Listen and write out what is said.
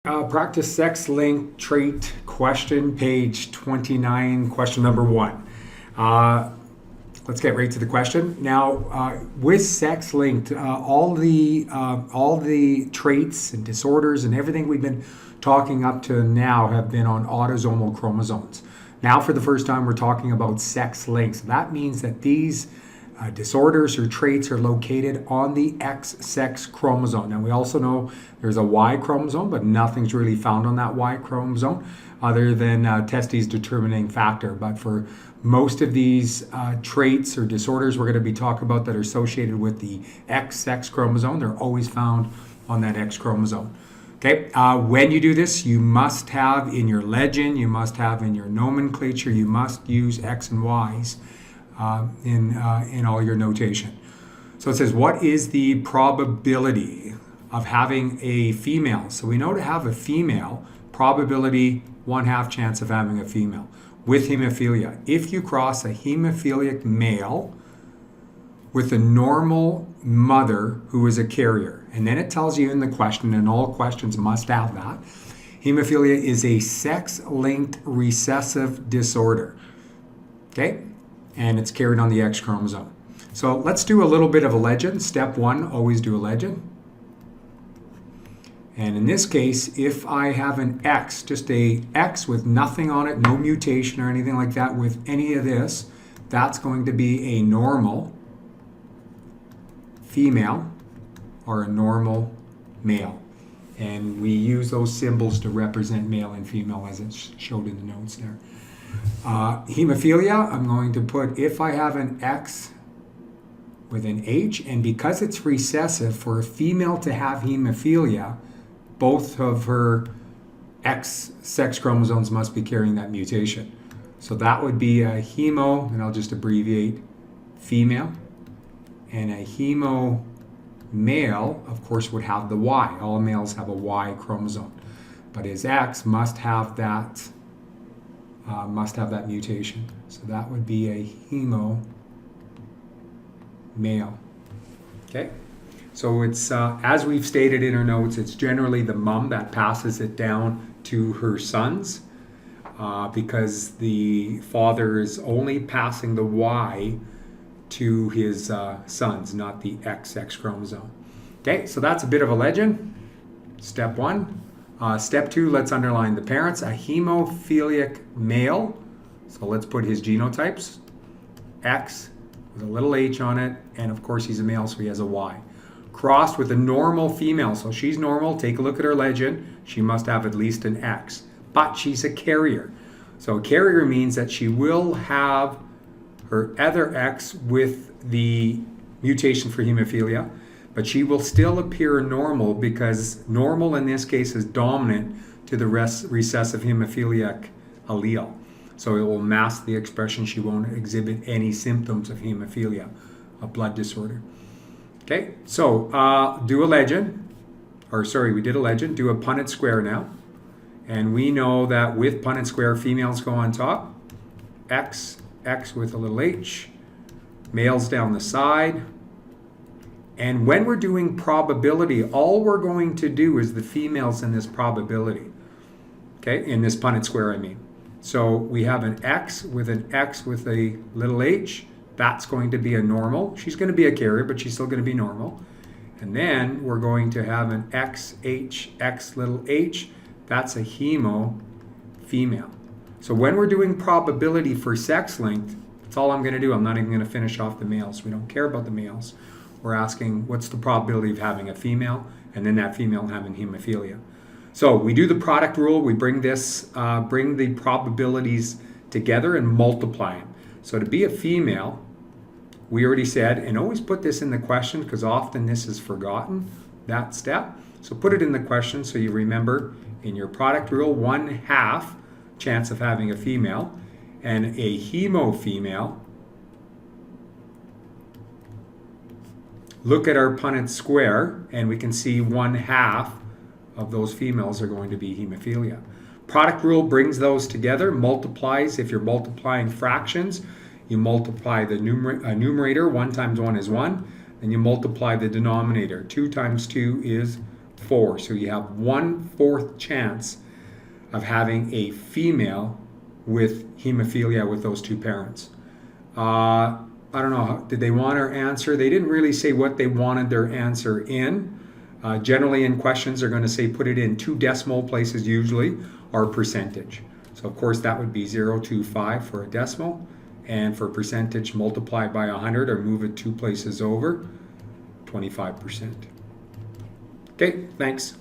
Practice sex linked trait question, page 29, question number 1. Let's get right to the question. Now, with sex linked, all the traits and disorders and everything we've been talking up to now have been on autosomal chromosomes. Now, for the first time, we're talking about sex links. That means that these disorders or traits are located on the X sex chromosome. Now, we also know there's a Y chromosome, but nothing's really found on that Y chromosome other than testes determining factor. But for most of these traits or disorders we're going to be talking about that are associated with the X sex chromosome, they're always found on that X chromosome. Okay, when you do this, you must have in your legend, you must have in your nomenclature, you must use X and Y's in all your notation. So it says, what is the probability of having a female? So we know to have a female, probability 1/2 chance of having a female with hemophilia. If you cross a hemophilic male with a normal mother who is a carrier, and then it tells you in the question, and all questions must have that, hemophilia is a sex-linked recessive disorder. Okay? And it's carried on the X chromosome. So let's do a little bit of a legend. Step 1, always do a legend. And in this case, if I have an X, just a X with nothing on it, no mutation or anything like that with any of this, that's going to be a normal female or a normal male. And we use those symbols to represent male and female as it's showed in the notes there. Hemophilia, I'm going to put, if I have an X with an H, and because it's recessive, for a female to have hemophilia, both of her X sex chromosomes must be carrying that mutation. So that would be a hemo, and I'll just abbreviate female, and a hemo male, of course, would have the Y. All males have a Y chromosome, but his X must have that mutation. So that would be a hemo male. Okay, so it's as we've stated in our notes, it's generally the mom that passes it down to her sons because the father is only passing the Y to his sons, not the XX chromosome. Okay, so that's a bit of a legend. Step 1. Step 2, let's underline the parents. A hemophilic male, so let's put his genotypes. X with a little h on it, and of course he's a male, so he has a Y. Crossed with a normal female, so she's normal. Take a look at her legend. She must have at least an X, but she's a carrier. So a carrier means that she will have her other X with the mutation for hemophilia, but she will still appear normal because normal in this case is dominant to the recessive hemophiliac allele. So it will mask the expression. She won't exhibit any symptoms of hemophilia, a blood disorder. Okay, so do a legend, we did a legend, do a Punnett square now. And we know that with Punnett square, females go on top, X with a little h, males down the side. And when we're doing probability, all we're going to do is the females in this probability. Okay, in this Punnett square, I mean. So we have an X with a little h. That's going to be a normal. She's going to be a carrier, but she's still going to be normal. And then we're going to have an XH, X little h. That's a hemo female. So when we're doing probability for sex linked, that's all I'm going to do. I'm not even going to finish off the males. We don't care about the males. We're asking what's the probability of having a female and then that female having hemophilia. So we do the product rule. We bring the probabilities together and multiply them. So to be a female, we already said, and always put this in the question because often this is forgotten, that step. So put it in the question so you remember in your product rule, 1/2 chance of having a female, and a hemo female. Look at our Punnett square, and we can see 1/2 of those females are going to be hemophilia. Product rule brings those together, multiplies. If you're multiplying fractions, you multiply the numerator. 1 times 1 is 1. Then you multiply the denominator. 2 times 2 is 0.4. So you have 1/4 chance of having a female with hemophilia with those two parents. I don't know, did they want our answer? They didn't really say what they wanted their answer in. Generally in questions, they're going to say put it in 2 decimal places usually, or percentage. So of course that would be 0.25 for a decimal, and for percentage multiply by 100 or move it 2 places over, 25%. Okay, thanks.